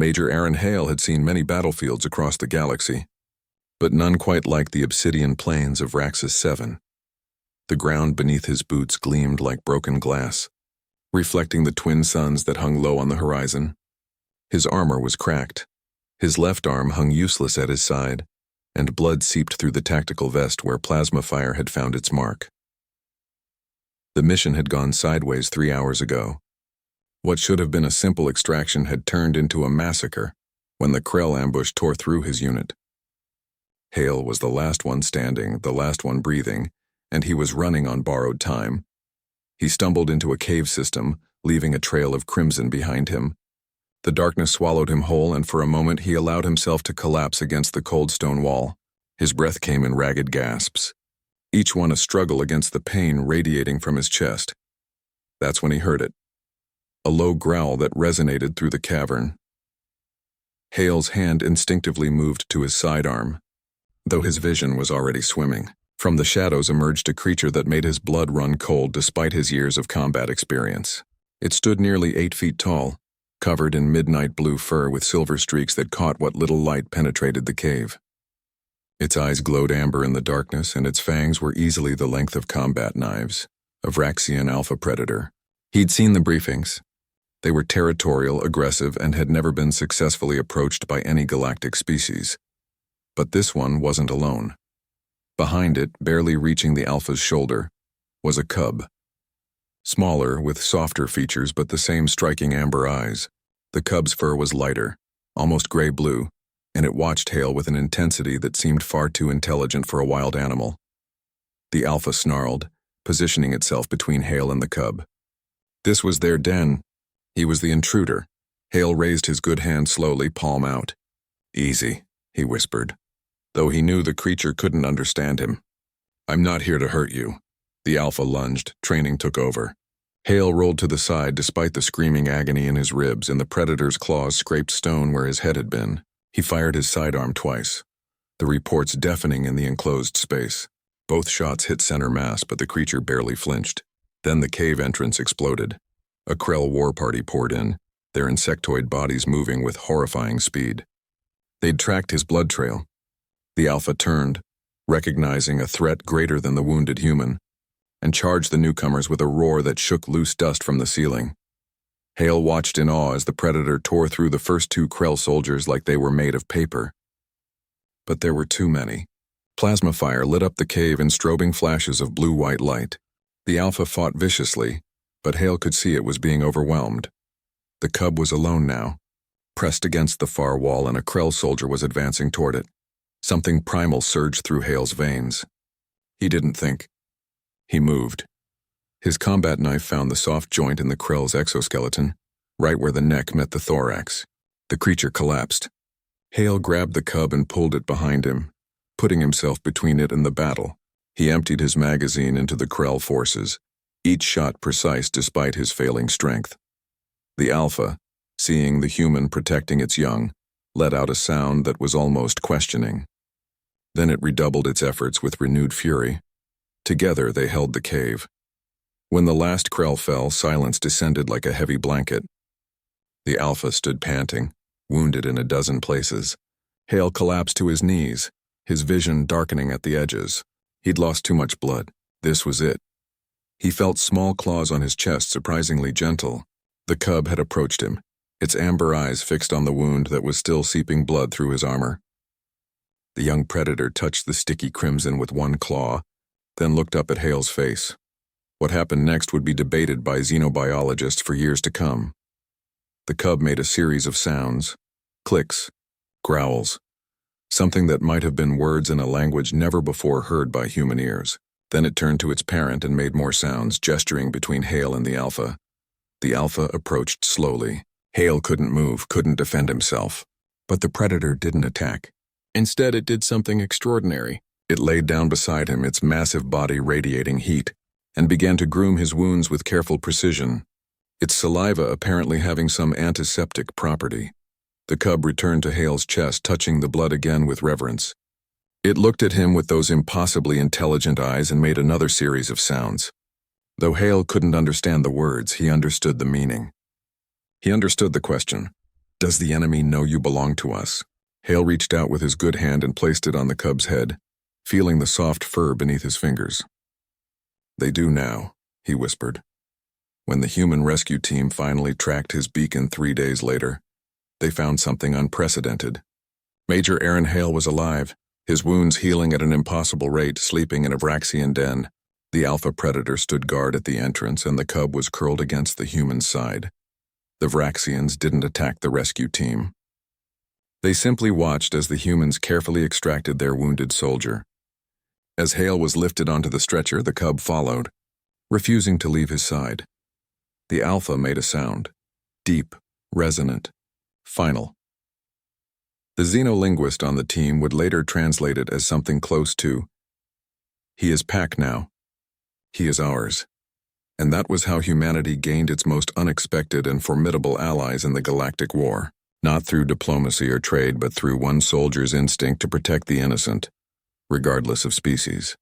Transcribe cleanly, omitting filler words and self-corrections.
Major Aaron Hale had seen many battlefields across the galaxy, but none quite like the obsidian plains of Rexus 7. The ground beneath his boots gleamed like broken glass, reflecting the twin suns that hung low on the horizon. His armor was cracked. His left arm hung useless at his side, and blood seeped through the tactical vest where plasma fire had found its mark. The mission had gone sideways 3 hours ago. What should have been a simple extraction had turned into a massacre when the Krell ambush tore through his unit. Hale was the last one standing, the last one breathing, and he was running on borrowed time. He stumbled into a cave system, leaving a trail of crimson behind him. The darkness swallowed him whole, and for a moment he allowed himself to collapse against the cold stone wall. His breath came in ragged gasps, each one a struggle against the pain radiating from his chest. That's when he heard it. A low growl that resonated through the cavern. Hale's hand instinctively moved to his sidearm, though his vision was already swimming. From the shadows emerged a creature that made his blood run cold despite his years of combat experience. It stood nearly 8 feet tall, covered in midnight blue fur with silver streaks that caught what little light penetrated the cave. Its eyes glowed amber in the darkness, and its fangs were easily the length of combat knives, a Vraxian alpha predator. He'd seen the briefings. They were territorial, aggressive, and had never been successfully approached by any galactic species. But this one wasn't alone. Behind it, barely reaching the alpha's shoulder, was a cub. Smaller, with softer features but the same striking amber eyes. The cub's fur was lighter, almost gray-blue, and it watched Hale with an intensity that seemed far too intelligent for a wild animal. The alpha snarled, positioning itself between Hale and the cub. This was their den. He was the intruder. Hale raised his good hand slowly, palm out. "Easy," he whispered, though he knew the creature couldn't understand him. "I'm not here to hurt you." The alpha lunged, training took over. Hale rolled to the side despite the screaming agony in his ribs, and the predator's claws scraped stone where his head had been. He fired his sidearm twice, the reports deafening in the enclosed space. Both shots hit center mass, but the creature barely flinched. Then the cave entrance exploded. A Krell war party poured in, their insectoid bodies moving with horrifying speed. They'd tracked his blood trail. The alpha turned, recognizing a threat greater than the wounded human, and charged the newcomers with a roar that shook loose dust from the ceiling. Hale watched in awe as the predator tore through the first 2 Krell soldiers like they were made of paper. But there were too many. Plasma fire lit up the cave in strobing flashes of blue-white light. The alpha fought viciously, but Hale could see it was being overwhelmed. The cub was alone now, pressed against the far wall, and a Krell soldier was advancing toward it. Something primal surged through Hale's veins. He didn't think. He moved. His combat knife found the soft joint in the Krell's exoskeleton, right where the neck met the thorax. The creature collapsed. Hale grabbed the cub and pulled it behind him, putting himself between it and the battle. He emptied his magazine into the Krell forces, each shot precise despite his failing strength. The alpha, seeing the human protecting its young, let out a sound that was almost questioning. Then it redoubled its efforts with renewed fury. Together they held the cave. When the last Krell fell, silence descended like a heavy blanket. The alpha stood panting, wounded in a dozen places. Hale collapsed to his knees, his vision darkening at the edges. He'd lost too much blood. This was it. He felt small claws on his chest, surprisingly gentle. The cub had approached him, its amber eyes fixed on the wound that was still seeping blood through his armor. The young predator touched the sticky crimson with one claw, then looked up at Hale's face. What happened next would be debated by xenobiologists for years to come. The cub made a series of sounds, clicks, growls, something that might have been words in a language never before heard by human ears. Then it turned to its parent and made more sounds, gesturing between Hale and the alpha. The alpha approached slowly. Hale couldn't move, couldn't defend himself. But the predator didn't attack. Instead, it did something extraordinary. It laid down beside him, its massive body radiating heat, and began to groom his wounds with careful precision, its saliva apparently having some antiseptic property. The cub returned to Hale's chest, touching the blood again with reverence. It looked at him with those impossibly intelligent eyes and made another series of sounds. Though Hale couldn't understand the words, he understood the meaning. He understood the question. Does the enemy know you belong to us? Hale reached out with his good hand and placed it on the cub's head, feeling the soft fur beneath his fingers. They do now, he whispered. When the human rescue team finally tracked his beacon 3 days later, they found something unprecedented. Major Aaron Hale was alive, his wounds healing at an impossible rate, sleeping in a Vraxian den. The alpha predator stood guard at the entrance, and the cub was curled against the human side. The Vraxians didn't attack the rescue team. They simply watched as the humans carefully extracted their wounded soldier. As Hale was lifted onto the stretcher, the cub followed, refusing to leave his side. The alpha made a sound, deep, resonant, final. The xenolinguist on the team would later translate it as something close to, "He is Pack now. He is ours." And that was how humanity gained its most unexpected and formidable allies in the galactic war, not through diplomacy or trade, but through one soldier's instinct to protect the innocent, regardless of species.